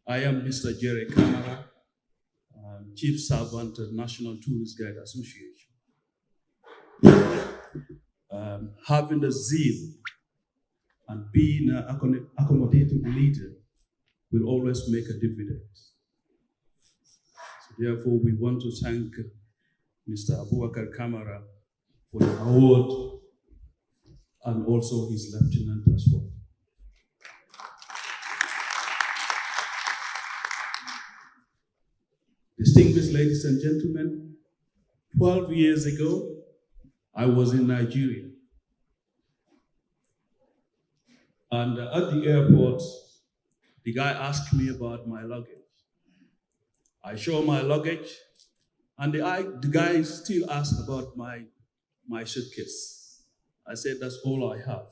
[SPEAKER 9] I am Mr. Jerry Kamara, Chief Servant of National Tourist Guide Association. Having the zeal and being an accommodating leader will always make a difference. So therefore, we want to thank Mr. Abubakar Kamara for the award and also his lieutenant as well. Distinguished ladies and gentlemen, 12 years ago, I was in Nigeria. And at the airport, the guy asked me about my luggage. I show my luggage, and the guy still asked about my suitcase. I said, that's all I have.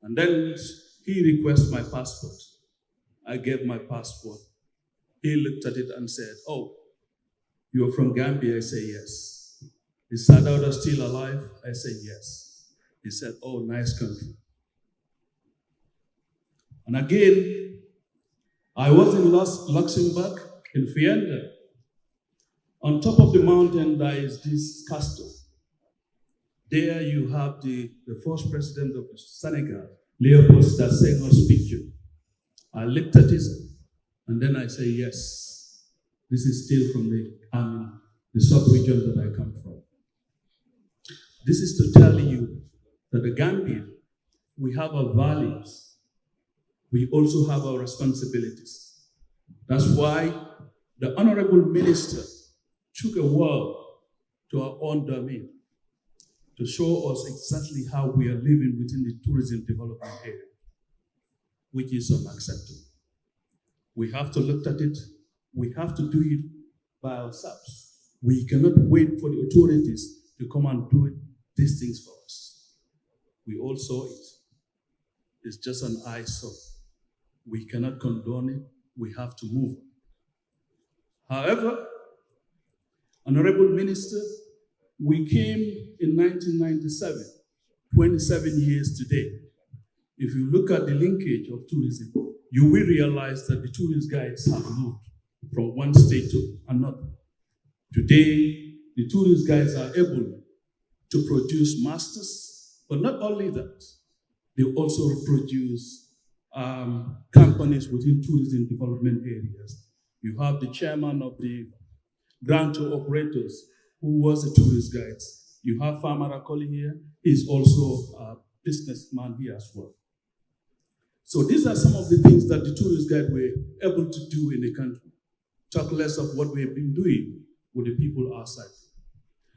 [SPEAKER 9] And then he requested my passport. I gave my passport. He looked at it and said, oh, you're from Gambia? I said, yes. He said, are you still alive? I said, yes. He said, oh, nice country. And again, I was in Luxembourg, in Fienda. On top of the mountain, there is this castle. There you have the first president of Senegal, Leopold Sédar Senghor's picture. I looked at it, and then I say, yes, this is still from the sub-region that I come from. This is to tell you that the Gambia, we have our values. We also have our responsibilities. That's why the Honorable Minister took a walk to our own domain to show us exactly how we are living within the tourism development area, which is unacceptable. We have to look at it. We have to do it by ourselves. We cannot wait for the authorities to come and do these things for us. We all saw it. It's just an eyesore. We cannot condone it. We have to move on. However, Honorable Minister, we came in 1997, 27 years today. If you look at the linkage of tourism, you will realize that the tourist guides have moved from one state to another. Today, the tourist guides are able to produce masters, but not only that, they also produce companies within tourism development areas. You have the chairman of the Grand Tour Operators, who was a tourist guide. You have Farmer Akoli here. He's also a businessman here as well. So these are some of the things that the tourist guide were able to do in the country. Talk less of what we've been doing with the people outside.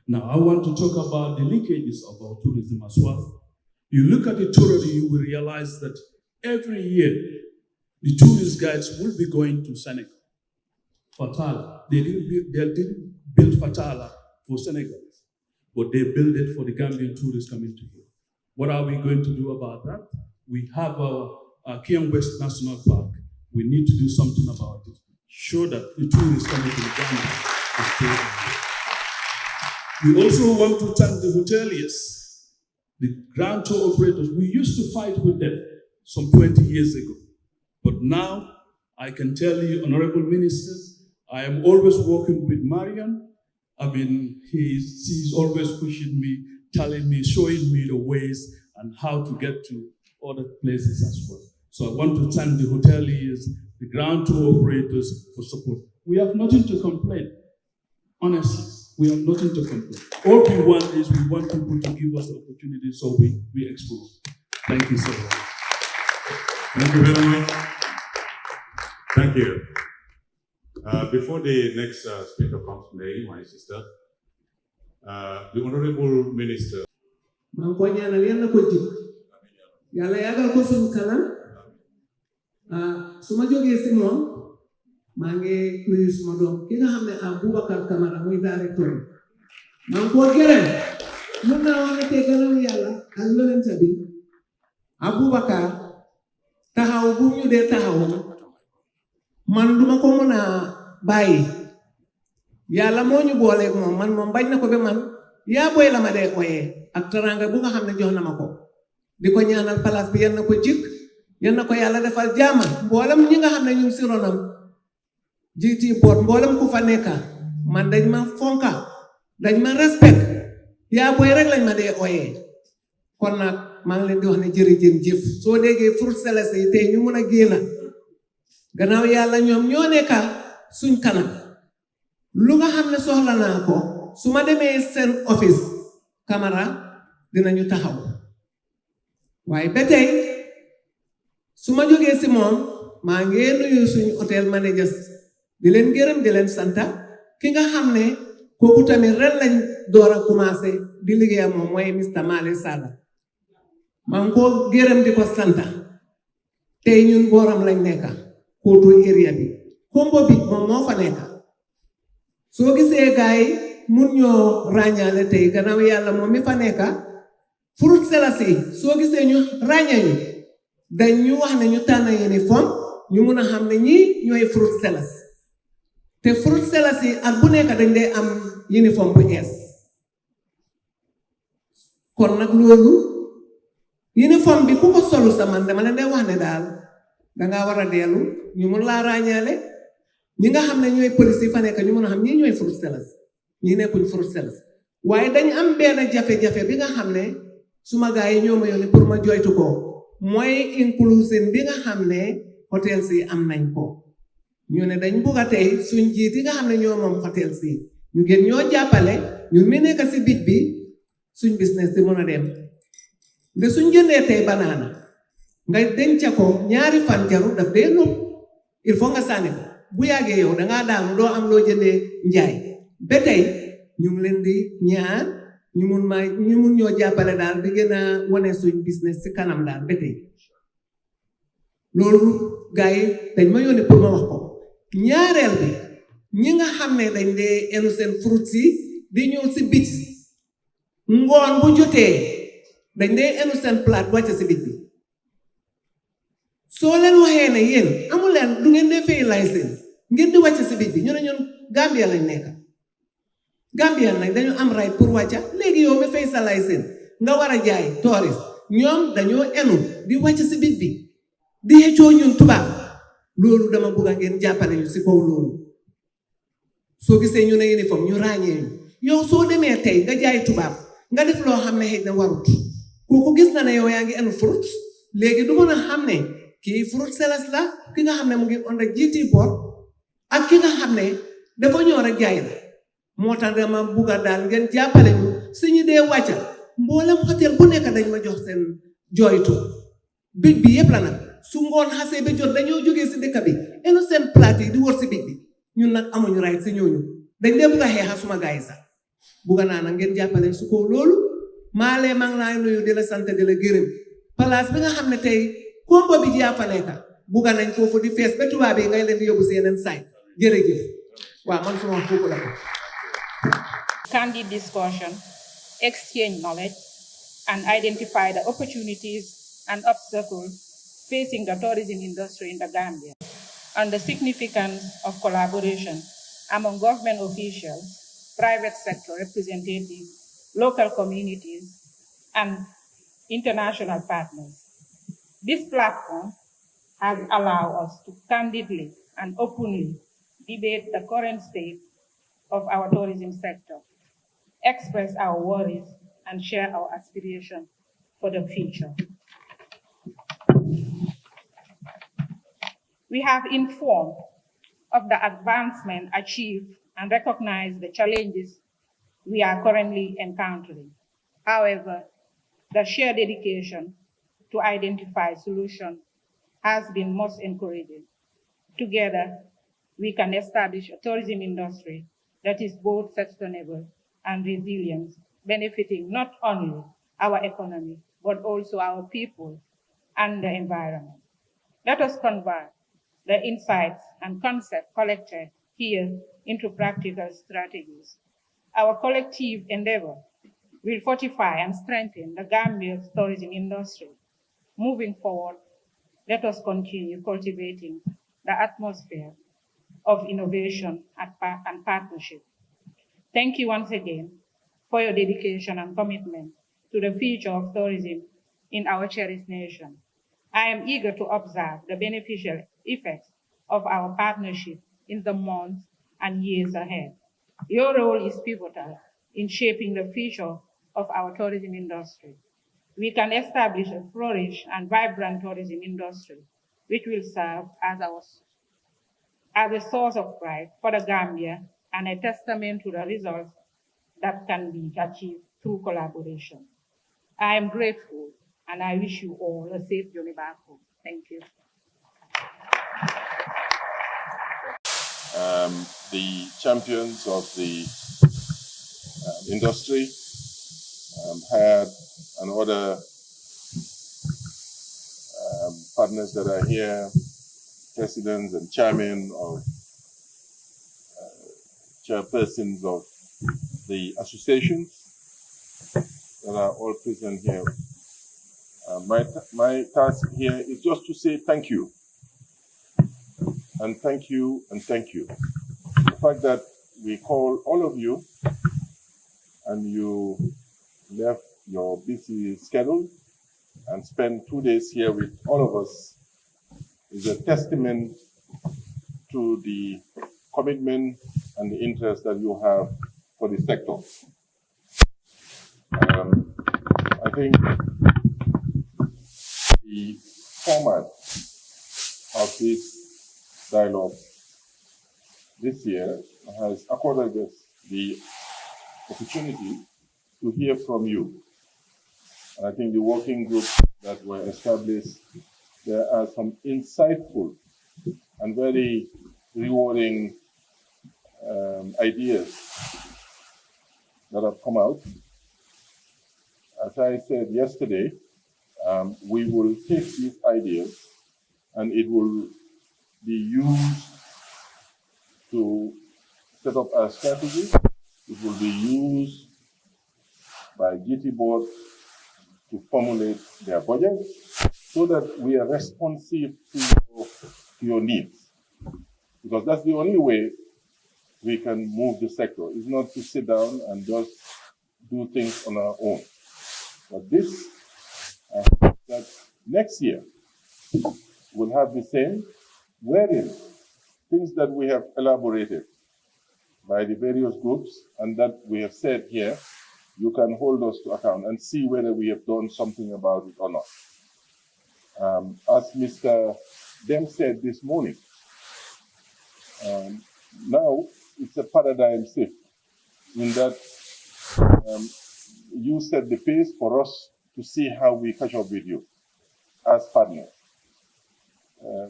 [SPEAKER 9] Now, I want to talk about the linkages of our tourism as well. You look at the tourism, you will realize that every year, the tourist guides will be going to Senegal. Fatala. They didn't build Fatala for Senegal, but they built it for the Gambian tourists coming to here. What are we going to do about that? We have our Kiang West National Park. We need to do something about it. Show that the tourists coming to the Gambia is staying. We also want to thank the hoteliers, the Grand Tour Operators. We used to fight with them some 20 years ago. But now, I can tell you, Honorable Minister, I am always working with Marian. I mean, she's always pushing me, telling me, showing me the ways and how to get to other places as well. So I want to thank the hoteliers, the Grand Tour Operators for support. We have nothing to complain. Honestly, we have nothing to complain. All we want is we want people to give us the opportunity so we explore. Thank you so much.
[SPEAKER 8] Thank you very much. Thank you. Before the next speaker comes today, my sister, the Honorable Minister.
[SPEAKER 10] Yalla yagal ko sun kanam suma joge ci mom ma ngi nuyu suma dom ki nga xamne Aboubacar Camara muy directeur man ko gërem mën na wone te gënal yalla ak yonent bi Aboubacar taxaw bu ñu dé taxaw man duma ko mëna bayyi yalla mo ñu bolé ak mom man mom bañ na ko be man ya boy la ma dé oyé ak teranga bu nga xamne jox na mako diko ñaanal place bi yalla ko jik yalla ko yalla defal jaama mbolam ñi nga xamne ñu ci ronam GT port mbolam ku fa nekka man dañ ma fonka dañ ma respect ya boy rek lañ ma dé oyé kon nak ma ngi leen di wax ne jërëjëf jëf so déggé pour célébrer té ñu mëna gëna gannaaw yalla ñom ñoo nekka suñ kanam lu nga xamne soxla na ko suma démé sen office camera dinañu taxaw waaye ba tey su ma jógee si moom maa ngi nuyu suñu hôtel managers di leen gërëm di leen santa ki nga xam ne kooku tamit ren lañ door a commencé di liggéeyam moom mooy Mr. Male Sala maa ngi ko gërëm di ko santa tey ñun booram lañ nekka Kotu area bi kombo bi moom moo fa nekka soo gisee gaay mun ñoo ràññaale tey gannaaw yàlla moom mi fa nekka fruit sellers yi soo gisee ñu ràññee ñu dañ ñu wax ne ñu tànn uniforme ñu mun a xam ne ñii ñooy fruit sellers te fruit sellers yi ak bu nekk dañ dee am uniforme bu ees kon nag loolu uniforme bi ku ko solu sa man dama leen dee wax ne daal dangaa war a dellu ñu mun laa ràññaale ñi nga xam ne ñooy police yi fa nekk ñu mun a xam ñii ñooy fruit sellers ñii nekkuñ fruit sellers waaye dañ am benn jafe-jafe bi nga xam ne suma gaa yi ñoo ma yónni pour ma joytu ko mooy inclusion bi nga xam ne hôtel si am nañ ko ñu ne dañ bugg a tey suñ jiit yi nga xam ne ñoo moom hôtel si ñu gën ñoo jàppale ñun mi nekk si bit bi suñ business di mën a dem de suñ jëndee tey banaana nga denca ko ñaari fan jaru daf dee nopp il faut nga sànni ko bu yàggee yow dangaa daanu doo am loo jëndee njaay ba tey ñu ngi leen di ñaan ñu mun ñoo jàppale daal di gën a wane suñ business si kanam daal ba tey loolu gars yi dañ ma yónni pour ma wax ko ñaareel bi ñi nga xam ne dañ dee enu seen fruits yi di ñëw si bit ngoon bu jotee dañ dee enu seen plate wàcce si bit bi soo leen waxee ne yéen amul leen du ngeen dee fay licence ngeen di wàcce si bit bi ñu ne ñun Gambia lañ nekk Gambia nag dañu am right pour wàcca léegi yow mi fay sa licence nga war a jaay touriste ñoom dañoo enu di wàcc si bit bi di xëccoo ñun tubaab loolu dama bëgg a ngeen jàppale ñu si kaw loolu soo gisee ñu ne uniforme ñu ràññee ñu yow soo demee tey nga jaay tubaab nga def loo xam ne xëy na warut kooku gis na ne yow yaa ngi enu fruit léegi du mën a xam ne kii fruit sellers la ki nga xam ne mu ngi on the GT board ak ki nga xam ne dafa ñëw rek jaay la moo tax dama bugg a daal ngeen jàppale ñu suñu dee wàcca mboolem hôtel bu nekk dañ ma jox seen jooytu big bi yëpp la nag su ngoon xasee ba jot dañoo jógee si dëkk bi enu seen plate yi di wër si big bi ñun nag amuñu right si ñooñu dañ dee bugg a xeexa suma gaay sax bugg naa nag ngeen jàppale su ko loolu maalee maa ngi laay nuyu di la sant di la gërëm place bi nga xam ne tey kombo bi yaa fa nekk bugg nañ foofu di fees ba tubaab yi ngay leen di yóbbu si yeneen site jërëjëf waaw man suma foofu la ko.
[SPEAKER 2] Candid discussion, exchange knowledge, and identify the opportunities and obstacles facing the tourism industry in the Gambia, and the significance of collaboration among government officials, private sector representatives, local communities, and international partners. This platform has allowed us to candidly and openly debate the current state of our tourism sector, express our worries, and share our aspirations for the future. We have informed of the advancement achieved and recognized the challenges we are currently encountering. However, the shared dedication to identify solutions has been most encouraging. Together, we can establish a tourism industry that is both sustainable and resilient, benefiting not only our economy, but also our people and the environment. Let us convert the insights and concepts collected here into practical strategies. Our collective endeavor will fortify and strengthen the Gambia's tourism industry. Moving forward, let us continue cultivating the atmosphere of innovation and partnership. Thank you once again for your dedication and commitment to the future of tourism in our cherished nation. I am eager to observe the beneficial effects of our partnership in the months and years ahead. Your role is pivotal in shaping the future of our tourism industry. We can establish a flourish and vibrant tourism industry, which will serve as a source of pride for the Gambia and a testament to the results that can be achieved through collaboration. I am grateful and I wish you all a safe journey back home. Thank you.
[SPEAKER 3] The champions of the industry had and other partners that are here, presidents and chairmen of chairpersons of the associations, that are all present here. My task here is just to say thank you. And thank you, and thank you. The fact that we call all of you and you left your busy schedule and spent 2 days here with all of us is a testament to the commitment and the interest that you have for the sector. I think the format of this dialogue this year has accorded us the opportunity to hear from you. And I think the working groups that were established, there are some insightful and very rewarding ideas that have come out. As I said yesterday, we will take these ideas and it will be used to set up our strategy. It will be used by GT Board to formulate their budget so that we are responsive to your needs. Because that's the only way we can move the sector. It's not to sit down and just do things on our own. But this, that next year will have the same, wherein things that we have elaborated by the various groups and that we have said here, you can hold us to account and see whether we have done something about it or not. As Mr. Dem said this morning, now it's a paradigm shift in that you set the pace for us to see how we catch up with you as partners.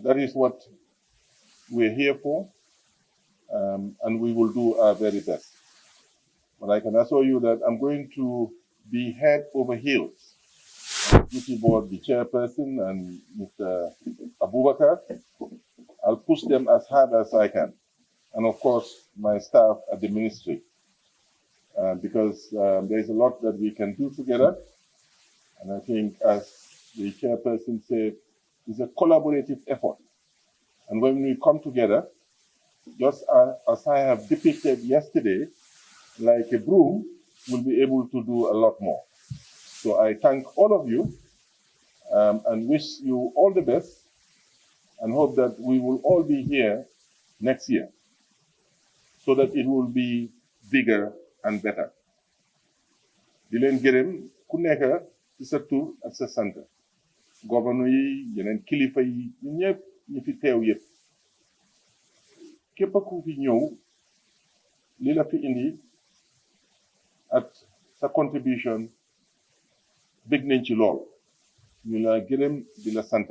[SPEAKER 3] That is what we're here for, and we will do our very best. But I can assure you that I'm going to be head over heels. GT Board, the chairperson, and Mr. Abubakar, I'll push them as hard as I can. And of course, my staff at the ministry, because there's a lot that we can do together. And I think, as the chairperson said, it's a collaborative effort. And when we come together, just as I have depicted yesterday, like a broom, we'll be able to do a lot more. So I thank all of you and wish you all the best and hope that we will all be here next year so that it will be bigger and better. Di leen gërëm ku nekk ci sa tur ak sa sant gouverneur yi yeneen kilifa yi ñëpp ñi fi teew yëpp képp ku fi ñëw li la fi indi ak sa contribution big nañ ci lool ñu la gërëm di la sant